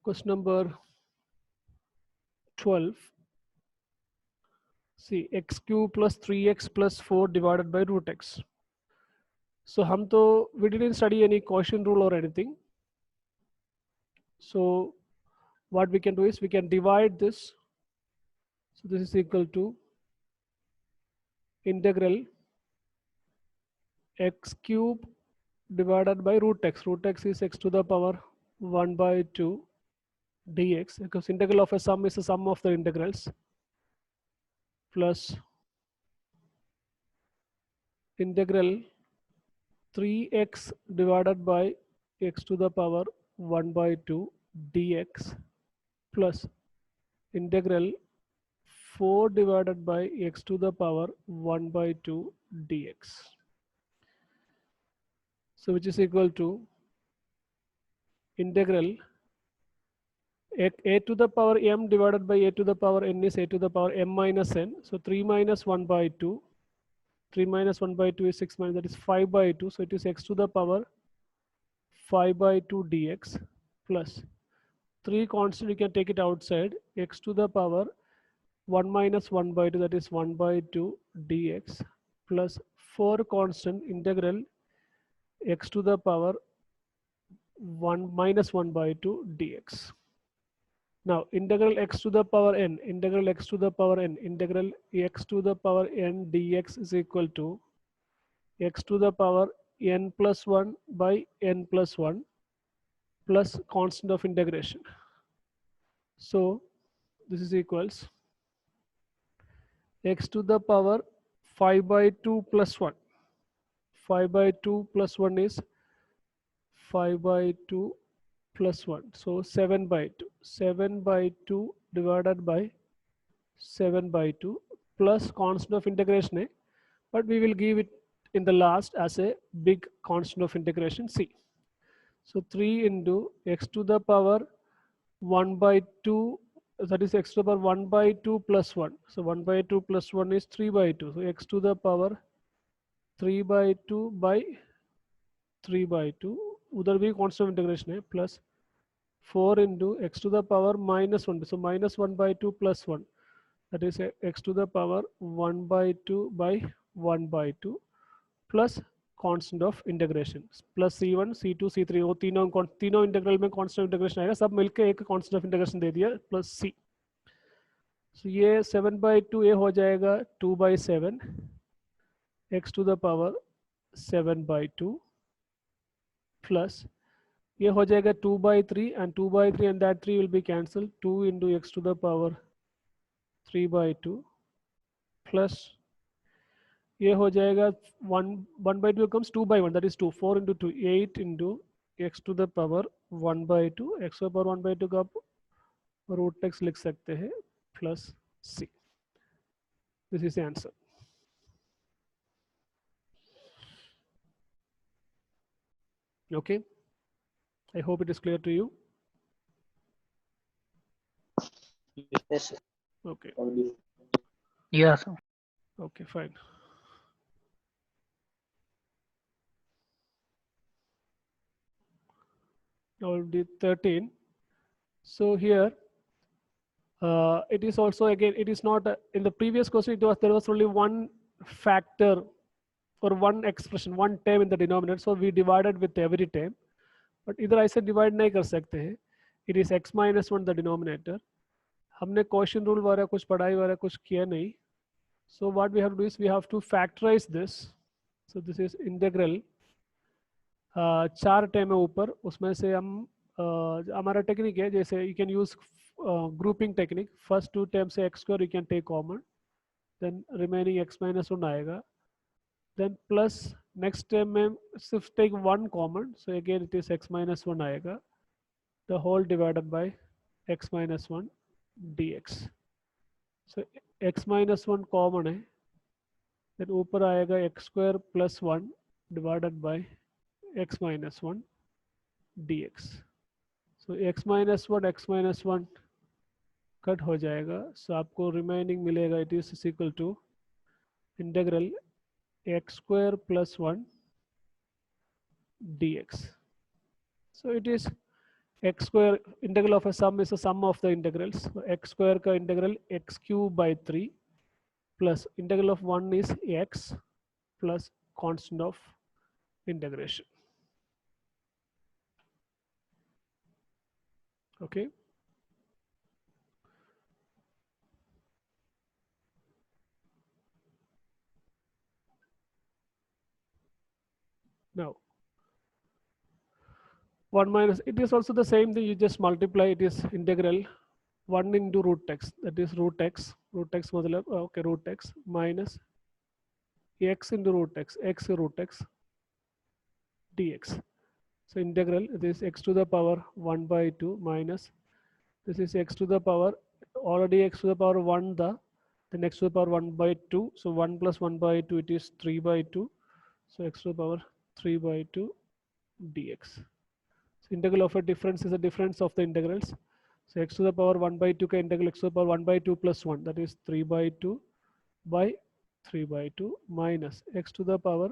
Question number 12. See, x cube plus 3x plus 4 divided by root x. So we didn't study any quotient rule or anything. So what we can do is we can divide this. So this is equal to integral x cube divided by root x. Root x is x to the power 1 by 2 dx, because integral of a sum is the sum of the integrals, plus integral 3x divided by x to the power 1 by 2 dx, plus integral 4 divided by x to the power 1 by 2 dx. So which is equal to integral a to the power m divided by a to the power n is a to the power m minus n. So 3 minus 1 by 2. 3 minus 1 by 2 is 6 minus, that is 5 by 2. So it is x to the power 5 by 2 dx, plus 3 constant, you can take it outside, x to the power 1 minus 1 by 2, that is 1 by 2 dx, plus 4 constant, integral x to the power 1 minus 1 by 2 dx. Now integral x to the power n, integral x to the power n, integral x to the power n dx is equal to x to the power n plus 1 by n plus 1 plus constant of integration. So this is equals x to the power 5 by 2 plus 1. 5 by 2 plus 1 is 5 by 2 plus 1. So 7 by 2. 7 by 2 divided by 7 by 2 plus constant of integration, but we will give it in the last as a big constant of integration c. So 3 into x to the power 1 by 2, that is x to the power 1 by 2 plus 1. So 1 by 2 plus 1 is 3 by 2. So x to the power 3 by 2 by 3 by 2. Udhar bhi constant of integration hai, plus 4 into x to the power minus 1. So minus 1 by 2 plus 1. That is x to the power 1 by 2 by 1 by 2 plus constant of integration, plus c1 c2 c3, वो तीनों integral में constant integration आएगा, सब मिलके एक constant of integration दे दिया plus c. So ये 7 by 2 ये हो जाएगा 2 by 7 x to the power 7 by 2 plus ये हो जाएगा 2 by 3 and 2 by 3 and that 3 will be cancelled, 2 into x to the power 3 by 2 plus ये हो जाएगा 1 by 2 becomes 2 by 1, that is 2, 4 into 2, 8 into x to the power 1 by 2, x to the power 1 by 2 का आप root x लिख सकते हैं plus c. This is the answer. Okay, I hope it is clear to you. Yes. Okay. Yes. Okay, fine. Now the 13. So here it is also, again, it is not in the previous question there was only one factor or one expression, one term in the denominator, so we divided with every term. But इधर ऐसे divide नहीं कर सकते हैं. It is x minus 1 the denominator. हमने quotient rule वगैरह कुछ पढ़ाई वगैरह कुछ किया नहीं. So what we have to do is we have to factorize this. So this is integral 4 term है ऊपर, उसमें से हम हमारा टेक्निक है, जैसे you can use grouping technique. First 2 terms से x square you can take common, then remaining x minus 1 आएगा, then plus next term में सिर्फ take 1 common, so again it is x minus 1 आएगा, the whole divided by x minus 1 dx. So x minus 1 common है, then ऊपर आएगा x square plus 1 divided by x minus 1 dx. So x minus 1 cut हो जाएगा, so आपको remaining मिलेगा, it is equal to integral x square plus 1 dx. So it is x square integral of a sum is a sum of the integrals. So x square का integral x cube by 3 plus integral of 1 is x plus constant of integration. Okay. Now 1 minus, it is also the same thing, you just multiply, it is integral 1 into root x, that is root x मतलब okay, root x minus x into root x root x dx. So integral this x to the power 1 by 2 minus this is x to the power already x to the power 1 then x to the power 1 by 2. So 1 plus 1 by 2 it is 3 by 2. So x to the power 3 by 2 dx. So integral of a difference is the difference of the integrals. So x to the power 1 by 2 का integral x to the power 1 by 2 plus 1, that is 3 by 2 by 3 by 2 minus x to the power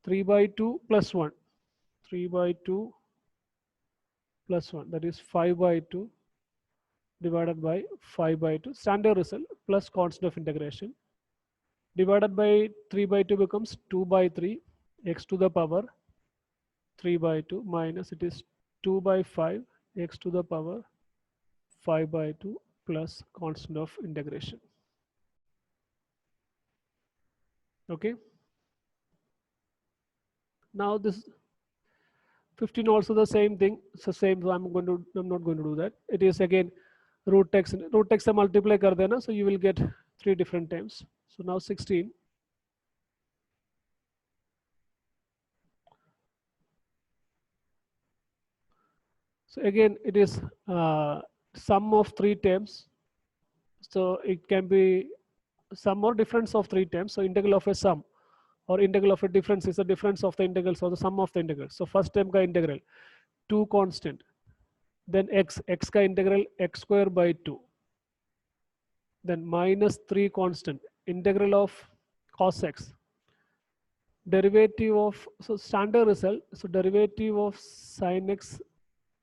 3 by 2 plus 1, 3 by 2 plus 1, that is 5 by 2 divided by 5 by 2, standard result plus constant of integration, divided by 3 by 2 becomes 2 by 3 x to the power 3 by 2 minus it is 2 by 5 x to the power 5 by 2 plus constant of integration. Okay. Now this 15 also the same thing. So same, so I'm not going to do that. It is again root x से multiply कर देना, so you will get 3 different times. So now 16. So again it is sum of 3 terms. So it can be sum or difference of 3 terms. So integral of a sum or integral of a difference is the difference of the integrals or the sum of the integrals. So first term का integral 2 constant, then x का integral x square by 2, then minus 3 constant, integral of cos x, derivative of, so standard result, so derivative of sin x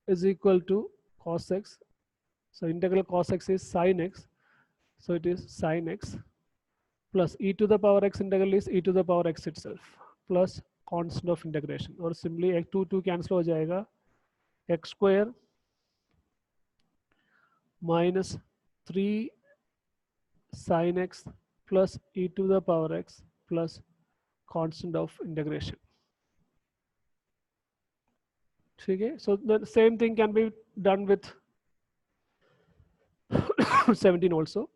is equal to cos x. So integral cos x is sin x, so it is sin x plus e to the power x integral is e to the power x itself plus constant of integration, or simply 2 cancel हो जाएगा, x square minus 3 sin x plus e to the power x plus constant of integration. Okay, so the same thing can be done with 17 also.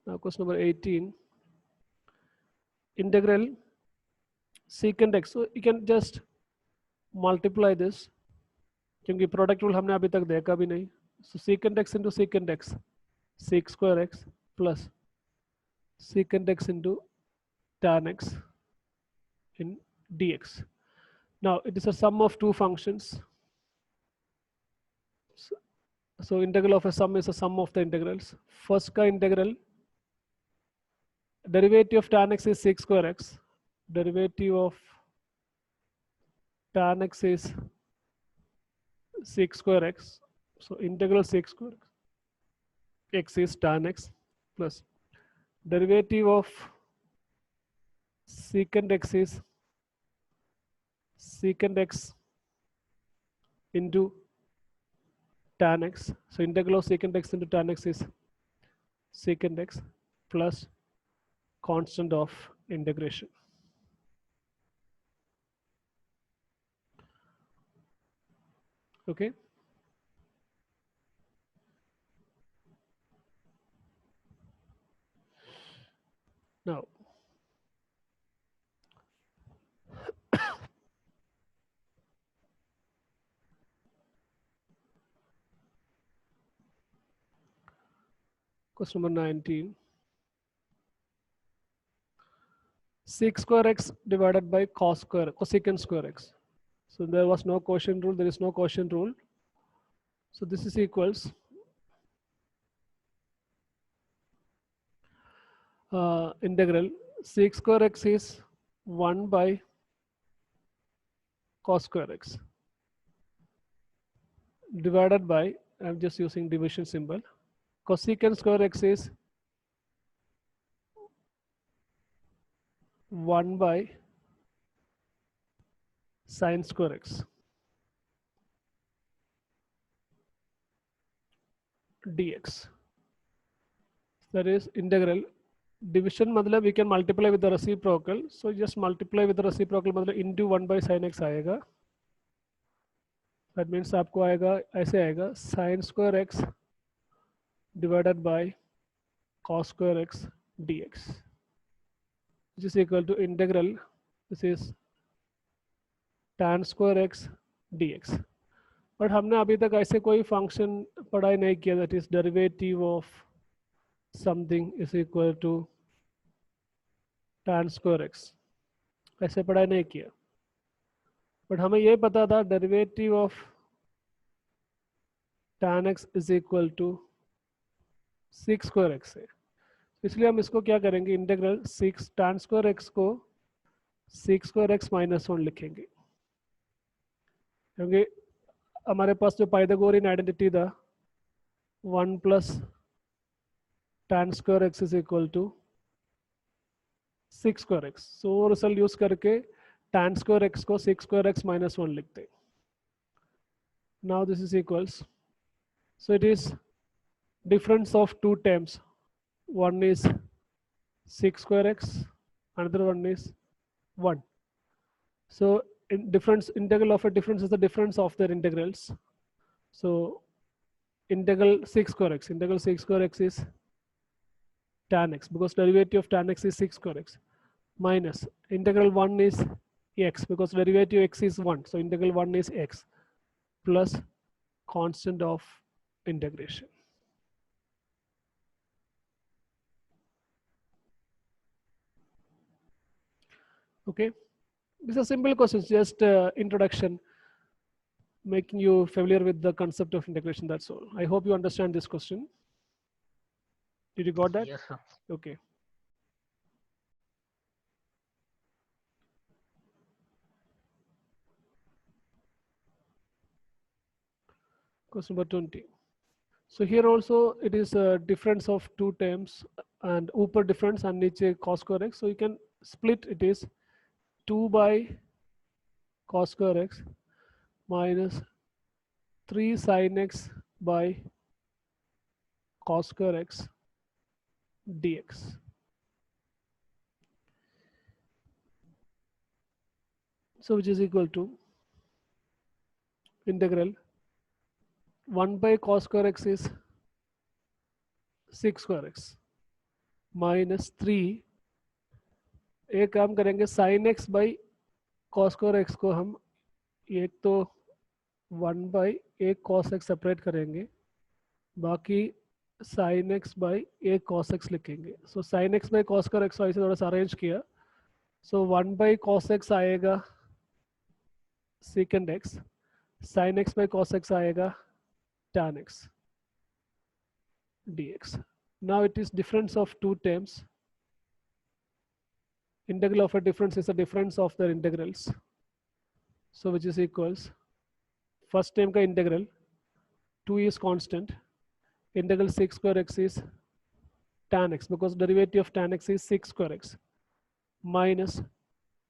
Now question number 18, integral secant x. So you can just multiply this, क्योंकि product rule हमने अभी तक देखा भी नहीं. So secant x into secant x, sec square x plus secant x into tan x in dx. Now it is a sum of 2 functions. So integral of a sum is a sum of the integrals. First का integral, derivative of tan x is sec square x, derivative of tan x is sec square x. So integral sec square x is tan x plus derivative of secant x is secant x into tan x. So integral of secant x into tan x is secant x plus constant of integration. Okay. Now question number 19. Sec square x divided by cosecant square x. So there was no quotient rule, there is no quotient rule. So this is equals integral sec square x is 1 by cos square x divided by, I'm just using division symbol, cosecant square x is 1 by sin square x dx. That is integral. Division मतलब we can multiply with the reciprocal. So just multiply with the reciprocal मतलब into 1 by sin x आएगा. That means आपको आएगा ऐसे आएगा sin square x divided by cos square x dx, which is equal to integral. This is tan square x dx. But हमने अभी तक ऐसे कोई फंक्शन पढ़ाई नहीं किया that is derivative of something is equal to tan square x, ऐसे पढ़ाई नहीं किया. बट हमें ये पता था derivative of tan x is equal to 6 square x है. इसलिए हम इसको क्या करेंगे, इंटीग्रल 6 tan स्क्वायर एक्स को 6 स्क्वायर एक्स माइनस 1 लिखेंगे, क्योंकि हमारे पास जो पाइथागोरियन आइडेंटिटी था 1 plus tan square x is equal to 6 square x. So वो रिजल्ट यूज करके tan स्क्वायर एक्स को 6 स्क्वायर एक्स माइनस 1 लिखते. Now this is equals, so it is difference of two terms. One is 6 square x, another one is 1. So in difference, integral of a difference is the difference of their integrals. So integral 6 square x is tan x, because derivative of tan x is 6 square x, minus integral 1 is x, because derivative x is 1. So integral 1 is x, plus constant of integration. Okay, these are simple questions, just introduction, making you familiar with the concept of integration. That's all. I hope you understand this question. Did you got that? Yes, sir. Okay. Question number 20. So here also it is a difference of two terms, and upper difference and niche cos square x. So you can split, it is 2 by cos square x minus 3 sin x by cos square x dx. So which is equal to integral 1 by cos square x is 6 square x minus 3, एक काम करेंगे sin x by cos square x को हम एक तो 1 by एक cos x separate करेंगे, बाकी sin x by एक cos x लिखेंगे. So sin x by cos square x ऐसे थोड़ा सा अरेंज किया. So 1 by cos x आएगा secant x, sin x by cos x आएगा tan x dx. Now it is difference of two terms. Integral of a difference is the difference of their integrals. So which is equals, first term ka integral 2 is constant, integral 6 square x is tan x, because derivative of tan x is 6 square x, minus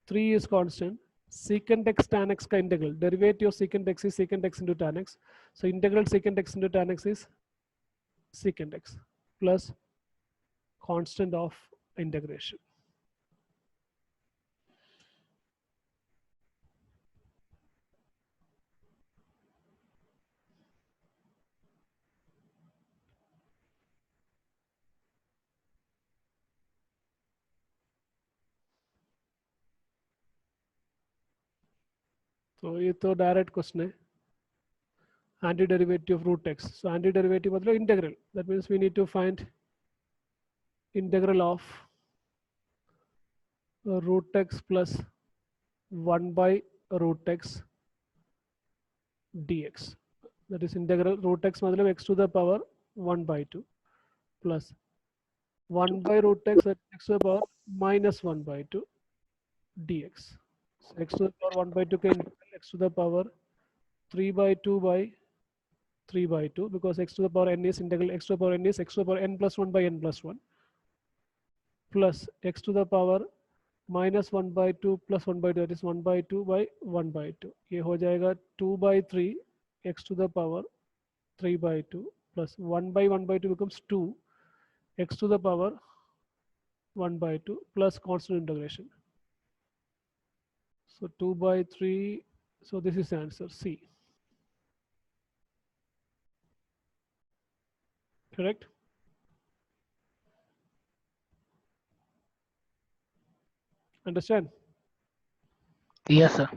3 is constant, secant x tan x ka integral, derivative of secant x is secant x into tan x. So integral secant x into tan x is secant x, plus constant of integration. तो ये तो direct question है, antiderivative of root x. So antiderivative मतलब integral. That means we need to find integral of root x plus 1 by root x dx. That is integral root x मतलब x to the power 1 by 2 plus 1 by root x, that is x to the power minus 1 by 2 dx. So x to the power 1 by 2 का integral x to the power 3 by 2 by 3 by 2, because x to the power n is integral x to the power n is x to the power n plus 1 by n plus 1, plus x to the power minus 1 by 2 plus 1 by 2, that is 1 by 2 by 1 by 2. ये हो जाएगा 2 by 3 x to the power 3 by 2 plus 1 by 1 by 2 becomes 2 x to the power 1 by 2 plus constant integration. So 2 by 3, so this is the answer C. Correct? Understand? Yes, sir.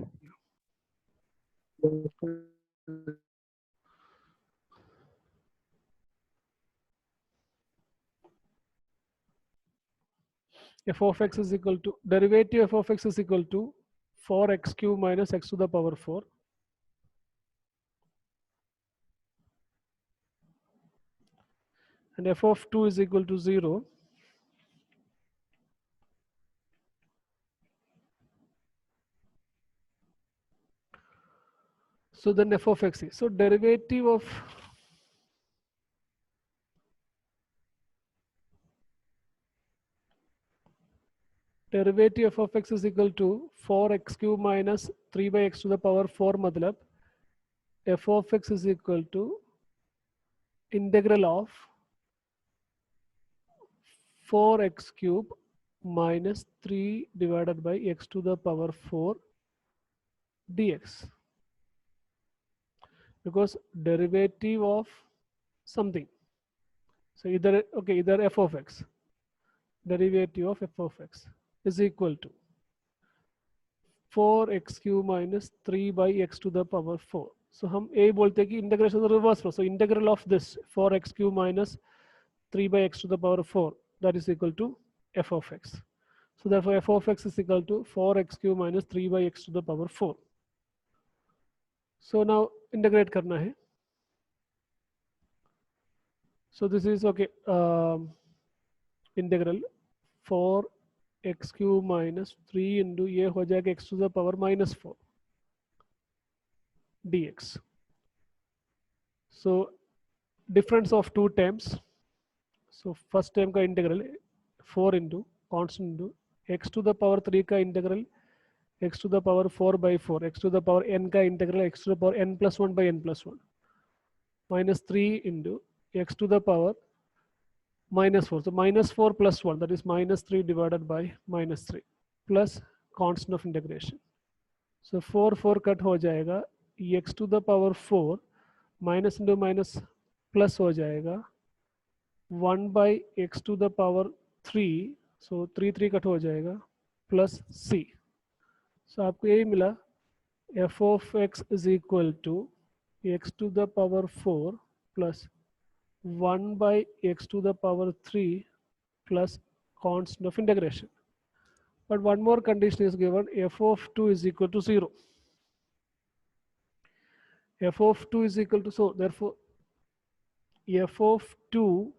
F of x is equal to, derivative f of x is equal to 4x cube minus x to the power 4. And f of 2 is equal to 0. So then f of x is, so derivative of derivative of x is equal to 4x cube minus 3 by x to the power 4 matlab f of x is equal to integral of 4x cube minus 3 divided by x to the power 4 dx, because derivative of something, so either f of x, derivative of f of x is equal to 4x cube minus 3 by x to the power 4. So हम a बोलते हैं कि integration of the reverse process. So integral of this 4x cube minus 3 by x to the power 4, that is equal to f of x. So therefore f of x is equal to 4x cube minus 3 by x to the power 4. So now integrate करना है. So this is okay. Integral 4x cube minus 3 into ये हो जाएगा x to the power minus 4 dx. So difference of two terms. So first term का integral 4 into constant into x to the power 3 का integral x to the power 4 by 4, x to the power n का integral x to the power n plus 1 by n plus 1, minus 3 into x to the power minus 4. So minus 4 plus 1, that is minus 3 divided by minus 3 plus constant of integration. So 4 4 cut हो जाएगा, x to the power 4 minus into minus plus हो जाएगा 1 by x to the power 3, so 3 3 cut हो जाएगा plus c. So आपको यही मिला f of x is equal to x to the power 4 plus 1 by x to the power 3 plus constant of integration. But one more condition is given, f of 2 is equal to 0. F of 2 is equal to, so therefore f of 2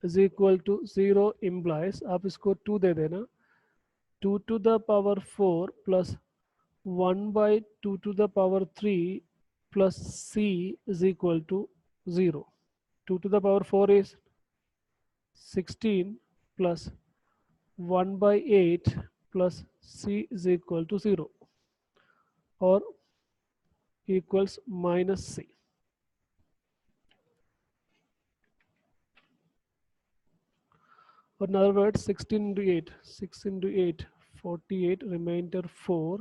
is equal to 0 implies, आप इसको 2 दे देना, 2 to the power 4 plus 1 by 2 to the power 3 plus c is equal to 0. 2 to the power 4 is 16 plus 1 by 8 plus c is equal to 0 or equals minus c. Or in other words, 16 into 8, 6 into 8, 48, remainder 4,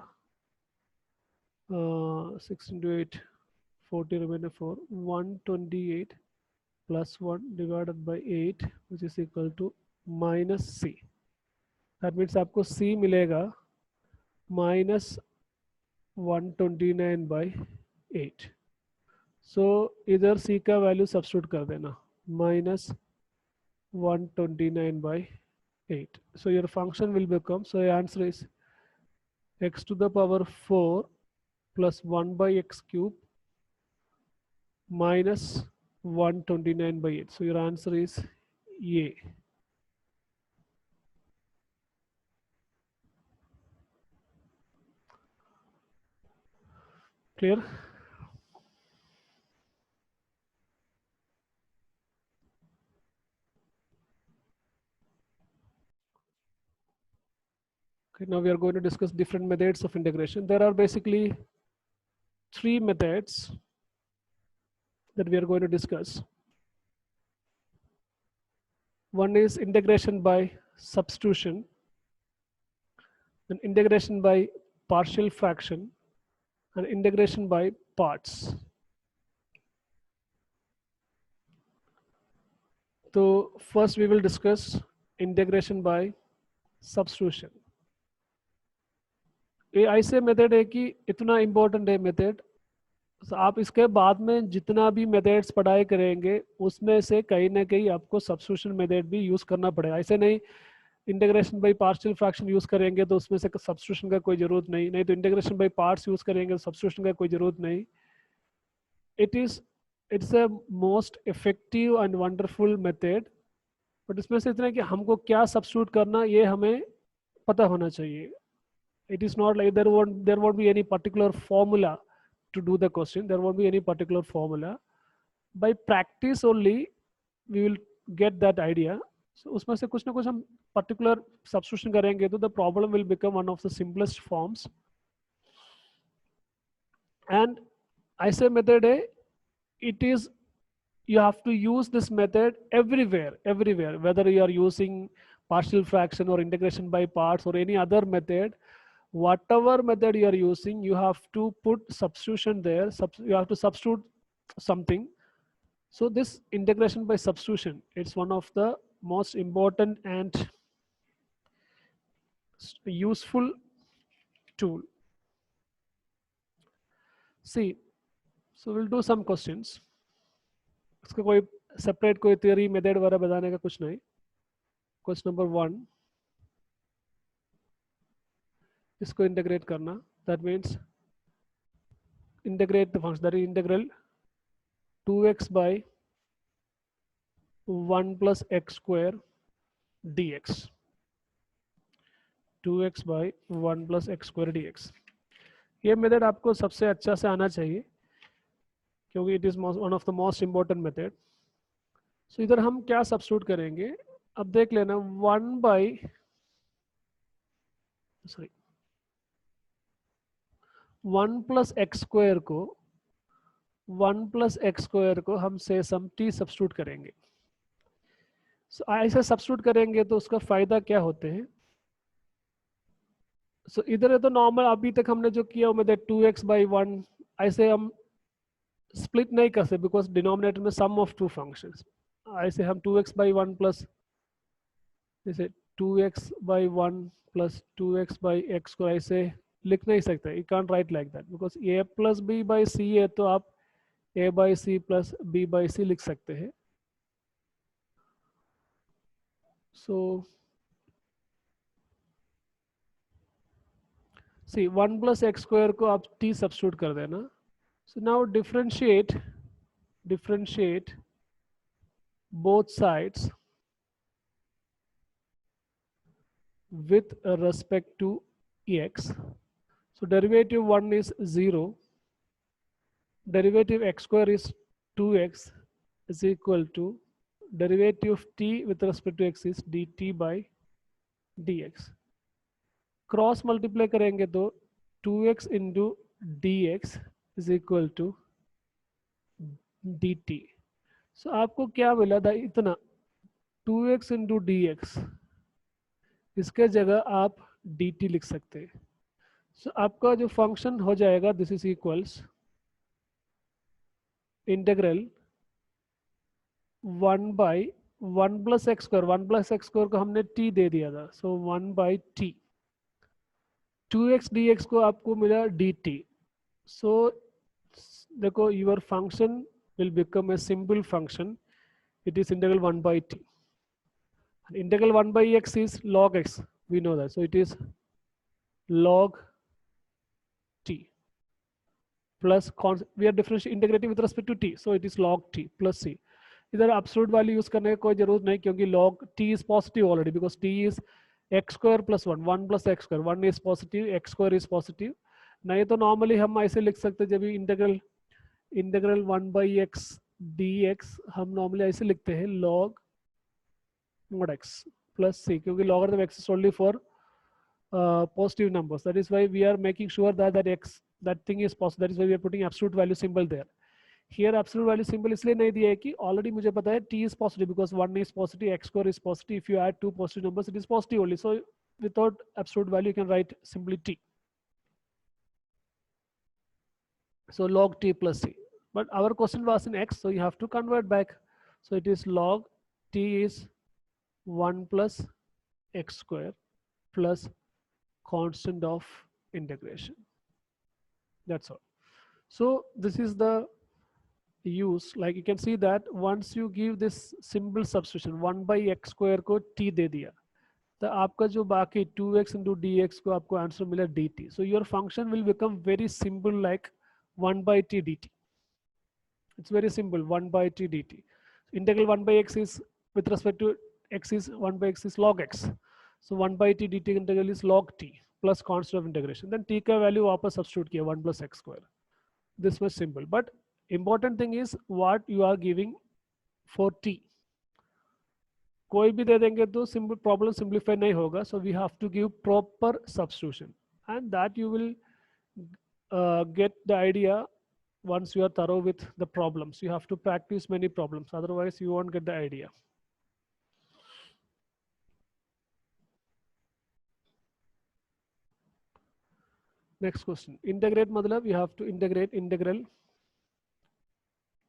6 into 8, 40, remainder 4, 128 plus 1 divided by 8, which is equal to minus c. That means आपको c मिलेगा minus 129 by 8. So इधर c का value substitute कर देना, minus 129 by 8. So your function will become, so your answer is x to the power 4 plus 1 by x cube minus 129 by 8. So your answer is A. Clear? Okay, now we are going to discuss different methods of integration. There are basically three methods that we are going to discuss. One is integration by substitution, then integration by partial fraction, and integration by parts. So first we will discuss integration by substitution. ये ऐसे method है कि इतना important है method, आप इसके बाद में जितना भी मेथड्स पढ़ाई करेंगे उसमें से कहीं ना कहीं आपको सब्स्टिट्यूशन मेथड भी यूज़ करना पड़ेगा. ऐसे नहीं integration by partial fraction use करेंगे तो उसमें से सब्स्टिट्यूशन का कोई ज़रूरत नहीं, नहीं तो इंटीग्रेशन बाय पार्ट्स यूज़ करेंगे तो सब्स्टिट्यूशन का कोई ज़रूरत नहीं. It's a most effective and wonderful method, but इसमें से इतना है कि हमको क्या सब्स्टिट्यूट करना ये हमें पता होना चाहिए. It is not like there won't be any particular formula to do the question. There won't be any particular formula. By practice only we will get that idea. So उसमें से कुछ ना कुछ हम particular substitution करेंगे तो the problem will become one of the simplest forms. And ऐसे method है, it is, you have to use this method everywhere, whether you are using partial fraction or integration by parts or any other method. Whatever method you are using, you have to put substitution there. You have to substitute something. So this integration by substitution, it's one of the most important and useful tool. See, so we'll do some questions. इसका कोई separate कोई theory method वगैरह बताने का कुछ नहीं. Question number 1. इसको integrate करना, that means integrate the function, that is integral 2x by 1 plus x square dx. 2x by 1 plus x square dx. ये मेथड आपको सबसे अच्छा से आना चाहिए क्योंकि it is one of the most important method. So इधर हम क्या सब्स्टिट्यूट करेंगे, अब देख लेना. 1 प्लस एक्स स्क्वायर को हम से सम t सब्स्टिट्यूट करेंगे. सो ऐसे सब्स्टिट्यूट करेंगे तो उसका फायदा क्या होते हैं. सो इधर है तो नॉर्मल अभी तक हमने जो किया वो 2x by 1, ऐसे हम स्प्लिट नहीं कर सकते बिकॉज डिनोमिनेटर में सम ऑफ टू फंक्शंस. ऐसे हम 2x by 1 प्लस जैसे 2x by 1 plus 2x by x को ऐसे लिख नहीं सकते. You can't right like that because a plus b by c है तो आप a by c plus b by c लिख सकते हैं. सो सी 1 प्लस एक्स स्क्वायर को आप t सब्स्टिट्यूट कर देना. So now differentiate both sides with respect to x. So derivative 1 is 0, derivative x square is 2x is equal to derivative of t with respect to x is dt by dx. Cross multiply करेंगे तो 2x into dx is equal to dt. So आपको क्या मिला था, इतना 2x into dx, इसके जगह आप dt लिख सकते हैं. सो आपका जो फंक्शन हो जाएगा this is equals integral 1 by 1 plus x square को हमने t दे दिया था. सो 1 बाई t. 2x dx को आपको मिला dt. सो देखो your function will become a simple function. It is integral 1 by t. Integral 1 by x is log x, we know that. So it is log t plus we are differentiating integrating with respect to t, so it is log t plus c. इधर absolute value use करने की कोई जरूरत नहीं क्योंकि log t is positive already because t is x square plus 1 plus x square, 1 is positive, x square is positive. नहीं तो normally हम ऐसे लिख सकते जब इंटीग्रल इंटीग्रल 1/x dx हम नॉर्मली ऐसे लिखते हैं log mod x plus c, क्योंकि logarithm x is only for positive numbers. That is why we are making sure that that thing is positive. That is why we are putting absolute value symbol there. Here absolute value symbol इसलिए नहीं दिया है कि already मुझे पता है t is positive because 1 is positive, x square is positive. If you add two positive numbers, it is positive only. So without absolute value, you can write simply t. So log t plus c. But our question was in x, so you have to convert back. So it is log t is 1 plus x square plus constant of integration. That's all. So this is the use. Like you can see that once you give this simple substitution 1/x square को t दे दिया, तो आपका जो बाकी 2x into dx को आपको answer मिला dt. So your function will become very simple like 1/t dt. It's very simple, 1/t dt. Integral 1/x is with respect to x is 1/x is log x. So 1/t dt integral is log t plus constant of integration. Then t का value वापस substitute किया 1 plus x square. This was simple. But important thing is what you are giving for t. कोई भी दे देंगे तो simple problem simplify नहीं होगा. So we have to give proper substitution, and that you will get the idea once you are thorough with the problems. You have to practice many problems, otherwise you won't get the idea. Next question. Integrate matlab you have to integrate integral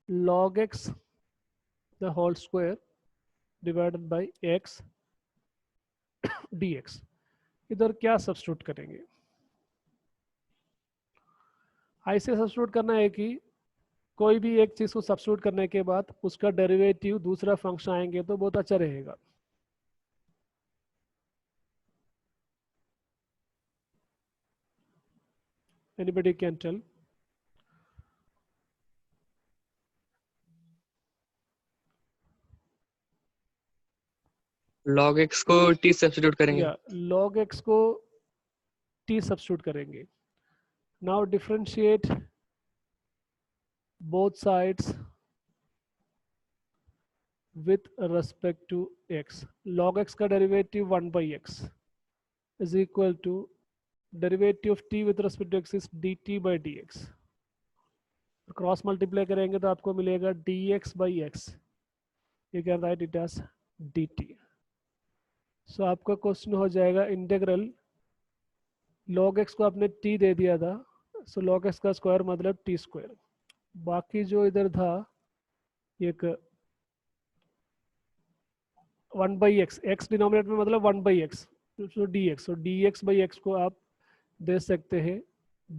log x the whole square divided by x dx. इधर क्या substitute करेंगे? ऐसे substitute करना है कि कोई भी एक चीज को सब्स्टिट्यूट करने के बाद उसका डेरिवेटिव दूसरा फंक्शन आएंगे तो बहुत अच्छा रहेगा. Anybody can tell? log x को t सब्स्टिट्यूट करेंगे. या log x को t सब्स्टिट्यूट करेंगे. Now differentiate both sides with respect to x. Log x का derivative 1/x is equal to derivative of t with respect to x is dt by dx. Cross multiply करेंगे तो आपको मिलेगा dx by x. You can write it as dt. So आपका question हो जाएगा integral log x को आपने t दे दिया था, so log x का स्क्वायर मतलब t स्क्वायर. बाकी जो इधर था एक 1/x, x डिनोमिनेटर में मतलब 1/x, so dx, so dx by x को आप दे सकते हैं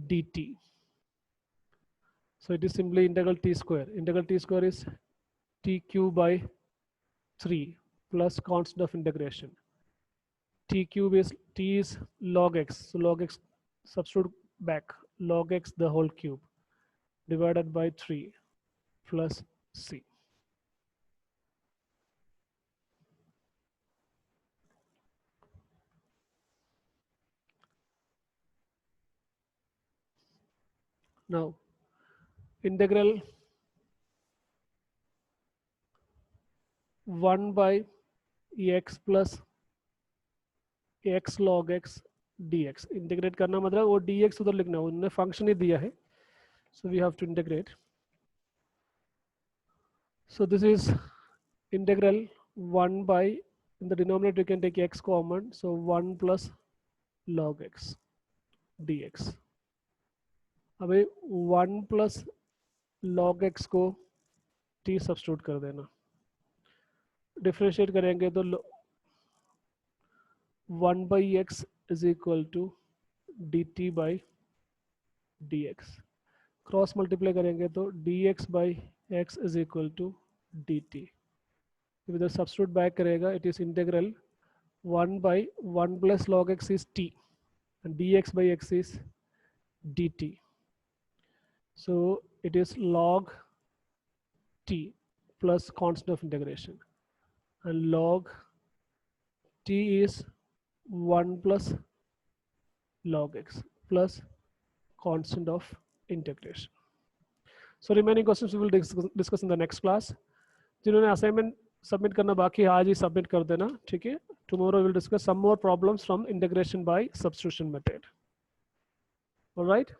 dt. So it is simply integral t square. Integral t square is t cube by 3 plus constant of integration. T cube is t is log x, so log x substitute back log x the whole cube divided by 3 plus c. Now integral 1/x plus x log x dx. Integrate करना मतलब वो dx उधर लिखना, उन्होंने function ही दिया है, so we have to integrate. So this is integral 1 by, in the denominator you can take x common, so 1 plus log x dx. अभी 1 plus log x को t सब्स्टिट्यूट कर देना. डिफरेंशिएट करेंगे तो 1/x is equal to dt by dx. Cross multiply करेंगे तो dx by x is equal to dt. इधर substitute back करेगा, it is integral 1/1 plus log x is t and dx by x is dt. So it is log t plus constant of integration, and log t is 1 plus log x plus constant of integration. So remaining questions we will discuss in the next class. जिन्होंने assignment submit करना बाकी है आज ही submit कर देना, ठीक है. Tomorrow we will discuss some more problems from integration by substitution method. All right.